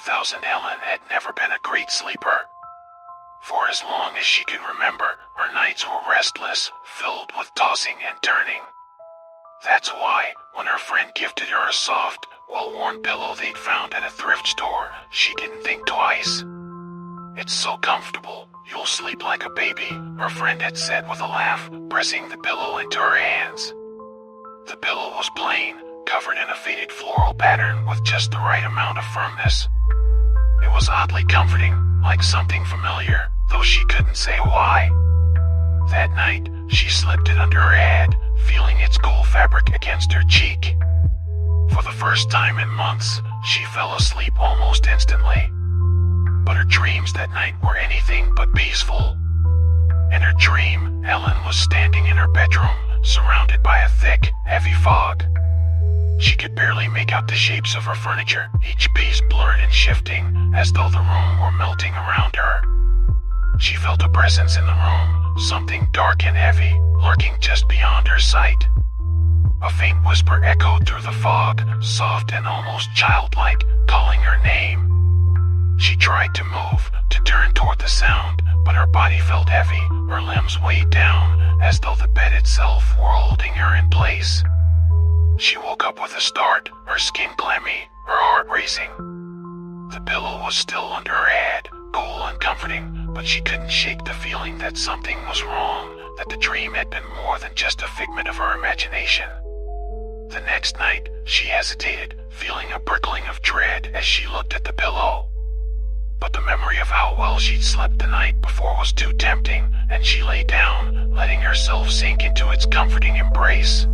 2000, Ellen had never been a great sleeper. For as long as she could remember, her nights were restless, filled with tossing and turning. That's why, when her friend gifted her a soft, well-worn pillow they'd found at a thrift store, she didn't think twice. "It's so comfortable, you'll sleep like a baby," her friend had said with a laugh, pressing the pillow into her hands. The pillow was plain, covered in a faded floral pattern with just the right amount of firmness. It was oddly comforting, like something familiar, though she couldn't say why. That night, she slipped it under her head, feeling its cool fabric against her cheek. For the first time in months, she fell asleep almost instantly. But her dreams that night were anything but peaceful. In her dream, Ellen was standing in her bedroom, surrounded by a thick, heavy fog. She could barely make out the shapes of her furniture, each piece blurred and shifting, as though the room were melting around her. She felt a presence in the room, something dark and heavy, lurking just beyond her sight. A faint whisper echoed through the fog, soft and almost childlike, calling her name. She tried to move, to turn toward the sound, but her body felt heavy, her limbs weighed down, as though the bed itself were holding her in place. She woke up with a start, her skin clammy, her heart racing. The pillow was still under her head, cool and comforting, but she couldn't shake the feeling that something was wrong, that the dream had been more than just a figment of her imagination. The next night, she hesitated, feeling a prickling of dread as she looked at the pillow. But the memory of how well she'd slept the night before was too tempting, and she lay down, letting herself sink into its comforting embrace.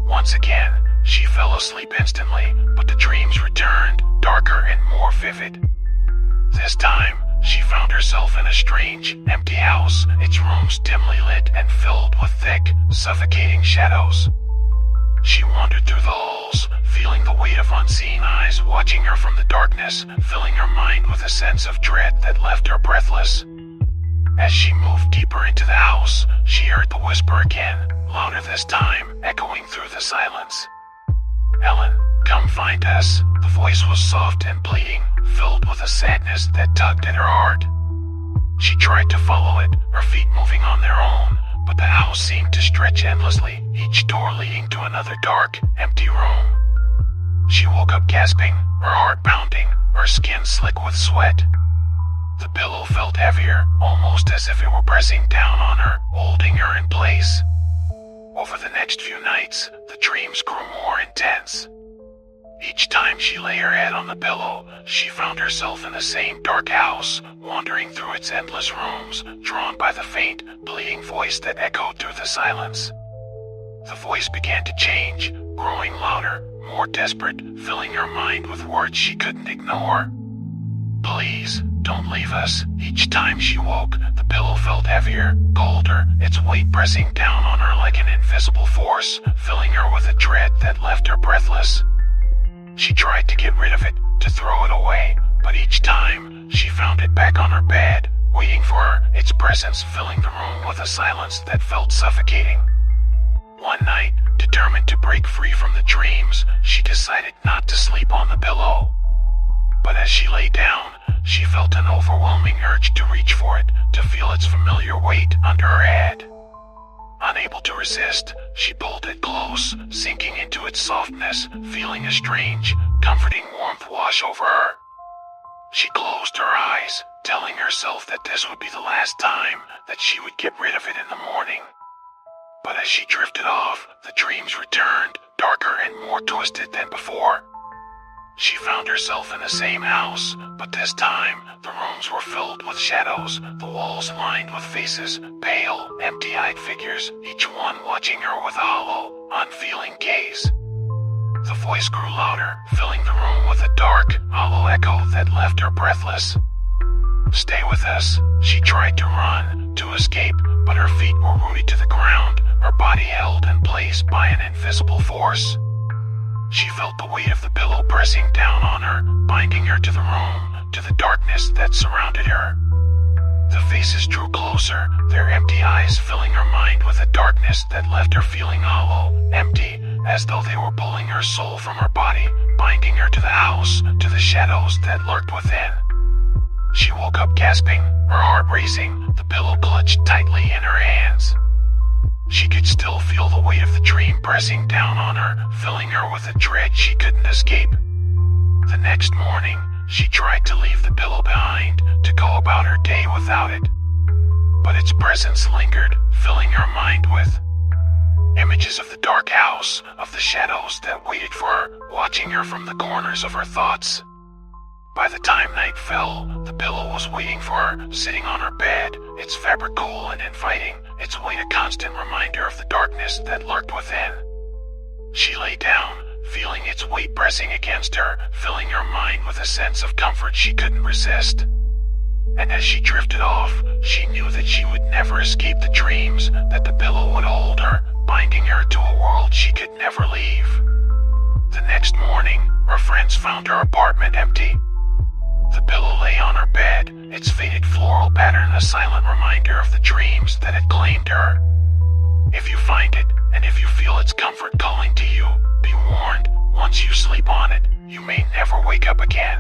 Once again, she fell asleep instantly, but the dreams returned, darker and more vivid. This time, she found herself in a strange, empty house, its rooms dimly lit and filled with thick, suffocating shadows. She wandered through the halls, feeling the weight of unseen eyes watching her from the darkness, filling her mind with a sense of dread that left her breathless. As she moved deeper into the house, she heard the whisper again, louder this time, echoing through the silence. "Ellen, come find us." The voice was soft and pleading, filled with a sadness that tugged at her heart. She tried to follow it, her feet moving on their own, but the house seemed to stretch endlessly, each door leading to another dark, empty room. She woke up gasping, her heart pounding, her skin slick with sweat. The pillow felt heavier, almost as if it were pressing down on her, holding her in place. Over the next few nights, the dreams grew more intense. Each time she lay her head on the pillow, she found herself in the same dark house, wandering through its endless rooms, drawn by the faint, pleading voice that echoed through the silence. The voice began to change, growing louder, more desperate, filling her mind with words she couldn't ignore. "Please, don't leave us." Each time she woke, the pillow felt heavier, colder, its weight pressing down on her like an invisible force, filling her with a dread that left her breathless. She tried to get rid of it, to throw it away, but each time, she found it back on her bed, waiting for her, its presence filling the room with a silence that felt suffocating. One night, determined to break free from the dreams, she decided not to sleep on the pillow. But as she lay down, she felt an overwhelming urge to reach for it, to feel its familiar weight under her head. Unable to resist, she pulled it close, sinking into its softness, feeling a strange, comforting warmth wash over her. She closed her eyes, telling herself that this would be the last time, that she would get rid of it in the morning. But as she drifted off, the dreams returned, darker and more twisted than before. She found herself in the same house, but this time, the rooms were filled with shadows, the walls lined with faces, pale, empty-eyed figures, each one watching her with a hollow, unfeeling gaze. The voice grew louder, filling the room with a dark, hollow echo that left her breathless. "Stay with us." She tried to run, to escape, but her feet were rooted to the ground, her body held in place by an invisible force. She felt the weight of the pillow pressing down on her, binding her to the room, to the darkness that surrounded her. The faces drew closer, their empty eyes filling her mind with a darkness that left her feeling hollow, empty, as though they were pulling her soul from her body, binding her to the house, to the shadows that lurked within. She woke up gasping, her heart racing, the pillow clutched tightly in her hands. She could still feel the weight of the dream pressing down on her, filling her with a dread she couldn't escape. The next morning, she tried to leave the pillow behind, to go about her day without it. But its presence lingered, filling her mind with images of the dark house, of the shadows that waited for her, watching her from the corners of her thoughts. By the time night fell, the pillow was waiting for her, sitting on her bed, its fabric cool and inviting, its weight a constant reminder of the darkness that lurked within. She lay down, feeling its weight pressing against her, filling her mind with a sense of comfort she couldn't resist. And as she drifted off, she knew that she would never escape the dreams, that the pillow would hold her, binding her to a world she could never leave. The next morning, her friends found her apartment empty. The pillow lay on her bed, its faded floral pattern a silent reminder of the dreams that had claimed her. If you find it, and if you feel its comfort calling to you, be warned, once you sleep on it, you may never wake up again.